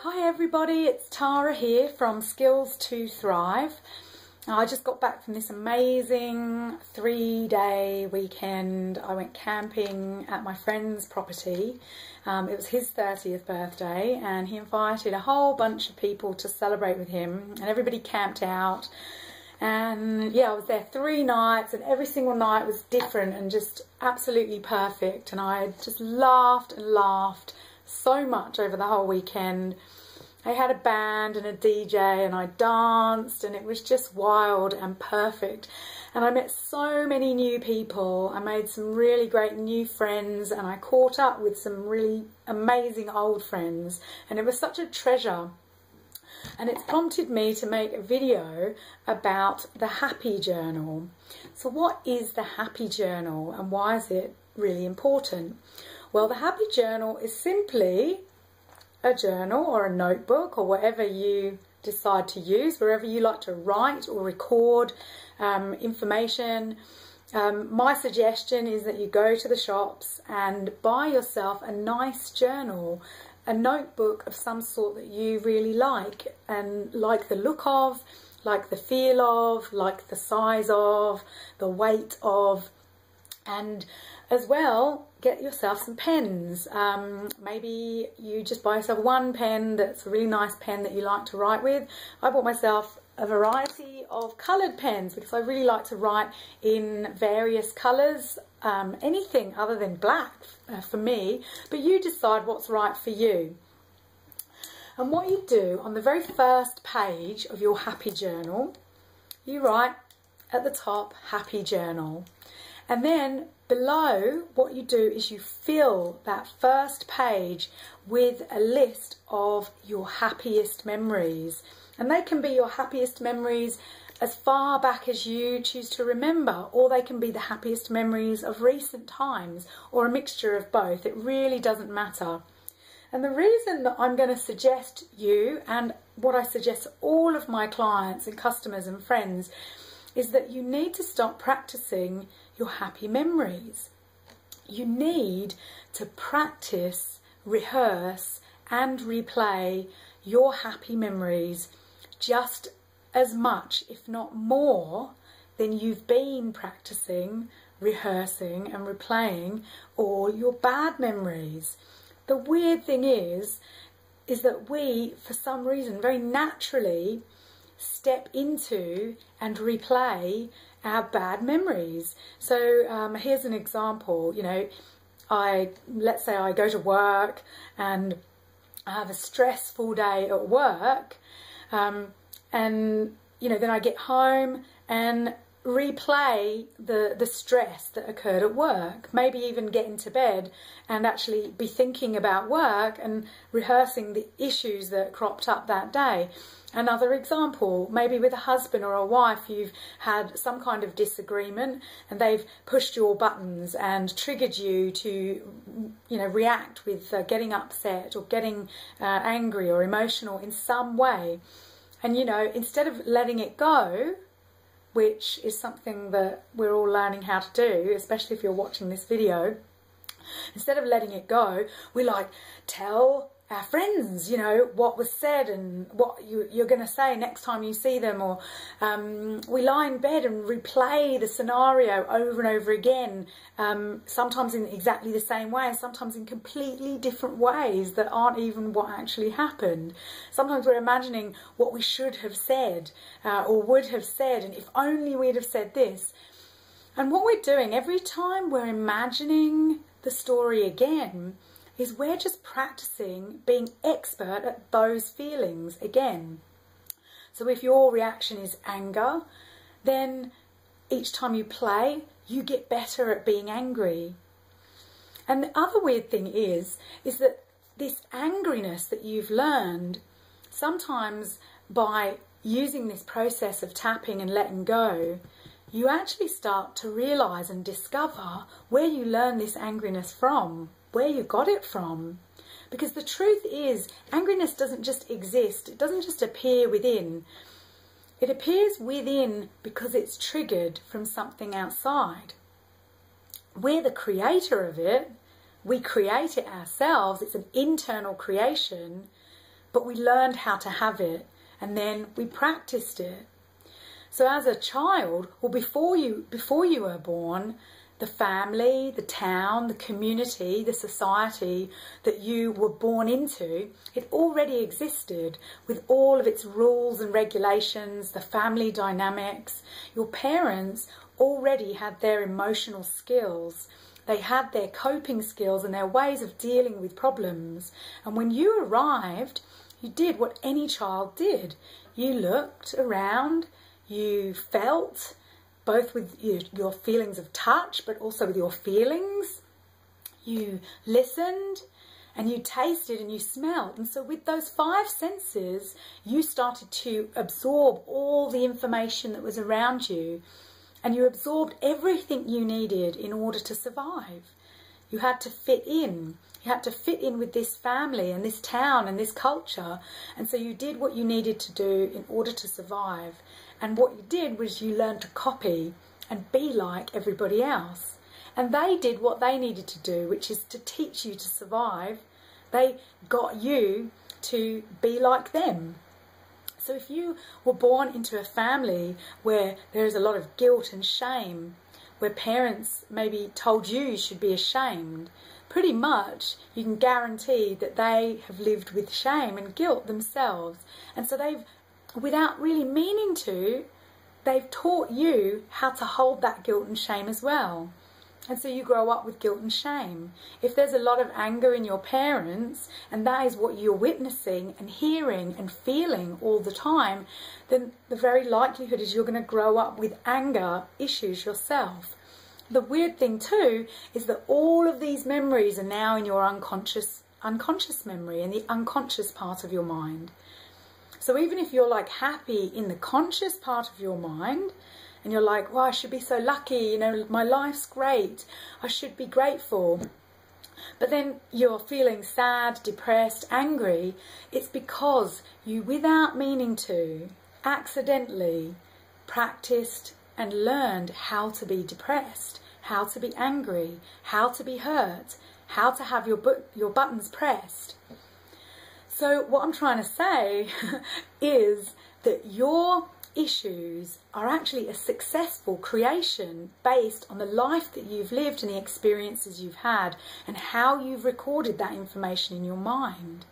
Hi everybody, it's Tara here from Skills to Thrive. I just got back from this amazing 3-day weekend. I went camping at my friend's property. It was his 30th birthday and he invited a whole bunch of people to celebrate with him, and everybody camped out. And yeah, I was there 3 nights and every single night was different and just absolutely perfect, and I just laughed and laughed so much over the whole weekend. I had a band and a DJ and I danced and it was just wild and perfect, and I met so many new people. I made some really great new friends and I caught up with some really amazing old friends, and it was such a treasure. And it's prompted me to make a video about the happy journal. So what is the happy journal and why is it really important? Well, the happy journal is simply a journal or a notebook or whatever you decide to use, wherever you like to write or record information. My suggestion is that you go to the shops and buy yourself a nice journal, a notebook of some sort that you really like and like the look of, like the feel of, like the size of, the weight of, and as well, get yourself some pens. Maybe you just buy yourself one pen that's a really nice pen that you like to write with. I bought myself a variety of coloured pens because I really like to write in various colours, anything other than black for me, but you decide what's right for you. And what you do on the very first page of your happy journal, you write at the top, happy journal. And then below, what you do is you fill that first page with a list of your happiest memories. And they can be your happiest memories as far back as you choose to remember, or they can be the happiest memories of recent times, or a mixture of both. It really doesn't matter. And the reason that I'm going to suggest you, and what I suggest to all of my clients and customers and friends, is that you need to start practicing your happy memories. You need to practice, rehearse and replay your happy memories just as much, if not more, than you've been practicing, rehearsing and replaying all your bad memories. The weird thing is that we, for some reason, very naturally step into and replay our bad memories. So here's an example. You know, let's say I go to work and I have a stressful day at work, and you know, then I get home and replay the stress that occurred at work, maybe even get into bed and actually be thinking about work and rehearsing the issues that cropped up that day. Another example, maybe with a husband or a wife, you've had some kind of disagreement and they've pushed your buttons and triggered you to, you know, react with getting upset or getting angry or emotional in some way. And, you know, instead of letting it go, which is something that we're all learning how to do, especially if you're watching this video, instead of letting it go, we like tell our friends, you know, what was said and what you're going to say next time you see them, or we lie in bed and replay the scenario over and over again, sometimes in exactly the same way and sometimes in completely different ways that aren't even what actually happened. Sometimes we're imagining what we should have said or would have said, and if only we'd have said this. And what we're doing every time we're imagining the story again is we're just practicing being expert at those feelings again. So if your reaction is anger, then each time you play, you get better at being angry. And the other weird thing is that this angriness that you've learned, sometimes by using this process of tapping and letting go, you actually start to realise and discover where you learn this angriness from, where you got it from. Because the truth is, angriness doesn't just exist, it doesn't just appear within. It appears within because it's triggered from something outside. We're the creator of it, we create it ourselves, it's an internal creation, but we learned how to have it, and then we practiced it. So as a child, or before you were born, the family, the town, the community, the society that you were born into, it already existed with all of its rules and regulations, the family dynamics. Your parents already had their emotional skills. They had their coping skills and their ways of dealing with problems. And when you arrived, you did what any child did. You looked around, you felt, both with your feelings of touch, but also with your feelings. You listened and you tasted and you smelled. And so with those 5 senses, you started to absorb all the information that was around you, and you absorbed everything you needed in order to survive. You had to fit in. You had to fit in with this family and this town and this culture. And so you did what you needed to do in order to survive. And what you did was you learned to copy and be like everybody else. And they did what they needed to do, which is to teach you to survive. They got you to be like them. So if you were born into a family where there is a lot of guilt and shame, where parents maybe told you should be ashamed, pretty much you can guarantee that they have lived with shame and guilt themselves. And so they've, without really meaning to, they've taught you how to hold that guilt and shame as well. And so you grow up with guilt and shame. If there's a lot of anger in your parents, and that is what you're witnessing and hearing and feeling all the time, then the very likelihood is you're going to grow up with anger issues yourself. The weird thing too is that all of these memories are now in your unconscious memory, in the unconscious part of your mind. So even if you're like happy in the conscious part of your mind, and you're like, well, I should be so lucky, you know, my life's great, I should be grateful. But then you're feeling sad, depressed, angry. It's because you, without meaning to, accidentally practiced and learned how to be depressed, how to be angry, how to be hurt, how to have your buttons pressed. So what I'm trying to say is that your issues are actually a successful creation based on the life that you've lived and the experiences you've had and how you've recorded that information in your mind.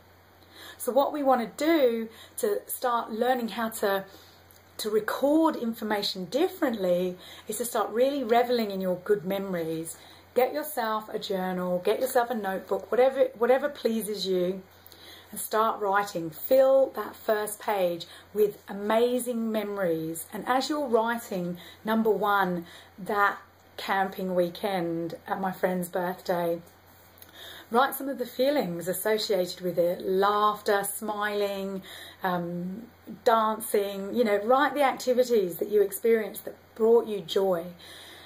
So what we want to do to start learning how to record information differently is to start really reveling in your good memories. Get yourself a journal, get yourself a notebook, whatever pleases you, and start writing. Fill that first page with amazing memories. And as you're writing, number one, that camping weekend at my friend's birthday, write some of the feelings associated with it. Laughter, smiling, dancing, you know, write the activities that you experienced that brought you joy.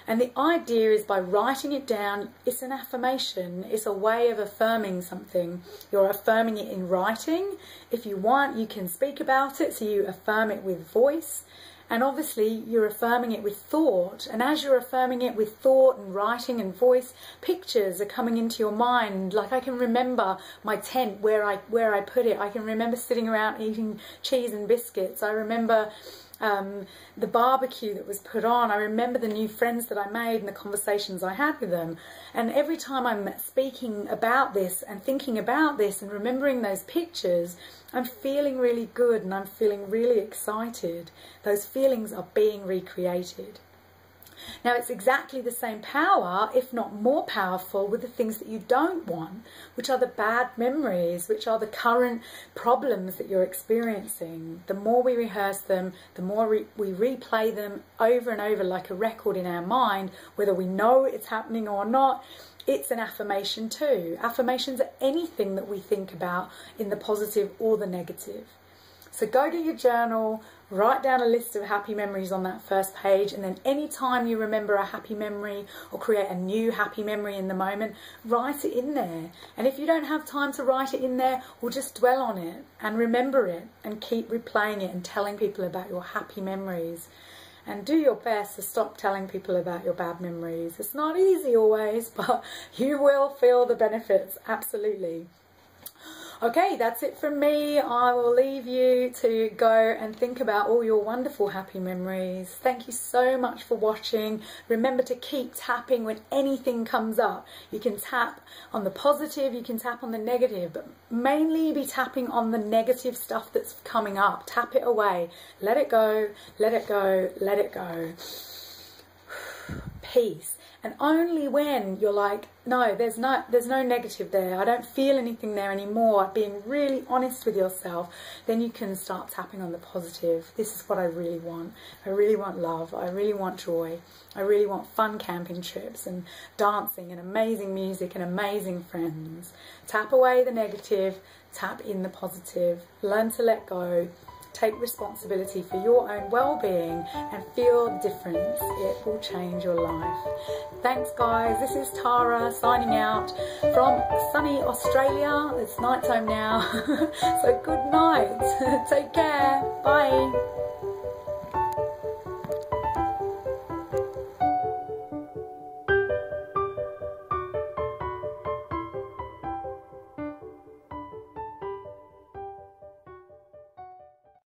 And the idea is, by writing it down, it's an affirmation. It's a way of affirming something. You're affirming it in writing. If you want, you can speak about it, so you affirm it with voice. And obviously, you're affirming it with thought. And as you're affirming it with thought and writing and voice, pictures are coming into your mind. Like, I can remember my tent, where I put it. I can remember sitting around eating cheese and biscuits. I remember the barbecue that was put on. I remember the new friends that I made and the conversations I had with them. And every time I'm speaking about this and thinking about this and remembering those pictures, I'm feeling really good and I'm feeling really excited. Those feelings are being recreated. Now, it's exactly the same power, if not more powerful, with the things that you don't want, which are the bad memories, which are the current problems that you're experiencing. The more we rehearse them, the more we replay them over and over like a record in our mind, whether we know it's happening or not. It's an affirmation too. Affirmations are anything that we think about, in the positive or the negative. So go to your journal, write down a list of happy memories on that first page, and then anytime you remember a happy memory or create a new happy memory in the moment, write it in there. And if you don't have time to write it in there, well, just dwell on it and remember it and keep replaying it and telling people about your happy memories. And do your best to stop telling people about your bad memories. It's not easy always, but you will feel the benefits, absolutely. Okay, that's it from me. I will leave you to go and think about all your wonderful happy memories. Thank you so much for watching. Remember to keep tapping when anything comes up. You can tap on the positive, you can tap on the negative, but mainly be tapping on the negative stuff that's coming up. Tap it away. Let it go, let it go, let it go. Peace. And only when you're like, no, there's no negative there, I don't feel anything there anymore, being really honest with yourself, then you can start tapping on the positive. This is what I really want. I really want love. I really want joy. I really want fun camping trips and dancing and amazing music and amazing friends. Tap away the negative, tap in the positive. Learn to let go. Take responsibility for your own well-being and feel the difference. It will change your life. Thanks guys, this is Tara signing out from sunny Australia. It's nighttime now, so good night. Take care, bye.